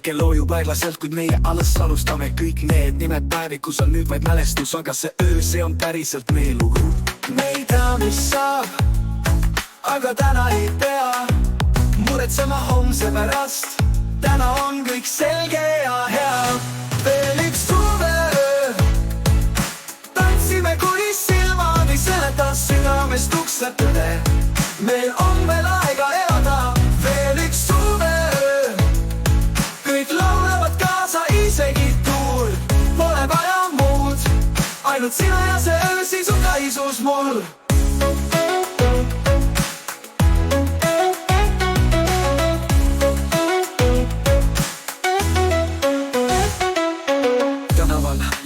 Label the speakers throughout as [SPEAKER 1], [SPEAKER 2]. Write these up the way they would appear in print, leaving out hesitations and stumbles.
[SPEAKER 1] hetkel loojub aeglaselt, kuid meie alles alustame. Kõik need nimed päevikus on nüüd vaid mälestus, aga see öö, see on päriselt meie lugu. Me ei tea, mis saab, aga täna ei pea muretsema homse pärast. Täna on kõik selge ja hea. Veel üks suveöö, tantsime kuni silmad ei seleta, südamest ukseb tõde. Meil on veel aega elada. Veel üks suveöö, kõik laulavad kaasa, isegi tuul. Pole vaja muud, ainult sina ja see öö, siis on kaisus mul.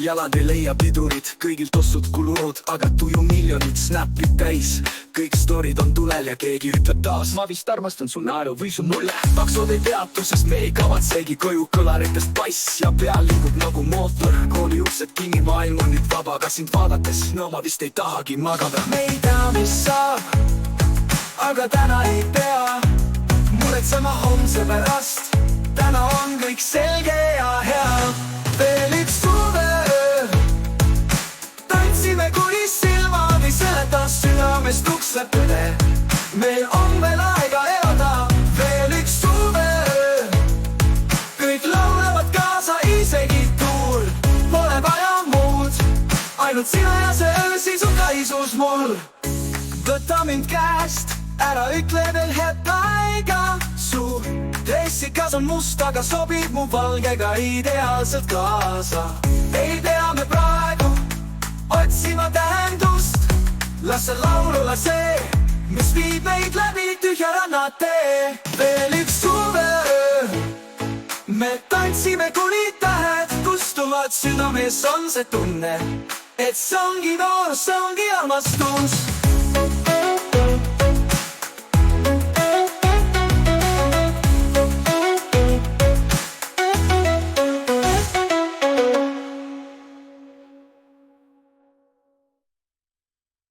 [SPEAKER 1] Jalad ei leia pidurid, kõigilt ostud kulunud, aga tuju miljonid snapid täis. Kõik storid on tulel ja keegi ütleb taas: ma vist armastan su naeru või su nulle. Maksud ei peatu, sest me ei kavatsegi koju. Kõlaritest pass ja pea liigub nagu mootor. Kooli uksed kinni, maailm on nüüd vaba, aga sind vaadates, no ma vist ei tahagi magada. Me ei tea, mis saab, aga täna ei pea muretsema homse pärast. Täna on kõik selge ja hea. Veel üks suveöö, tantsime kuni silmad ei seleta, südamest ukseb tõde. Meil on veel aega elada. Veel üks suveöö, kõik laulavad kaasa, isegi tuul. Pole vaja muud, ainult sina ja see öö, siis on kaisus mul. Võta mind käest, ära ütle veel hetk aega. Su dressikas on must, aga sobib mu valgega ideaalselt kaasa. Ei pea me praegu otsima tähendust. Las see laul olla see, mis viib meid läbi tühja rannatee. Veel üks suveöö, me tantsime kuni tähed kustuvad. Südames on see tunne, et see ongi noorus, see ongi armastus.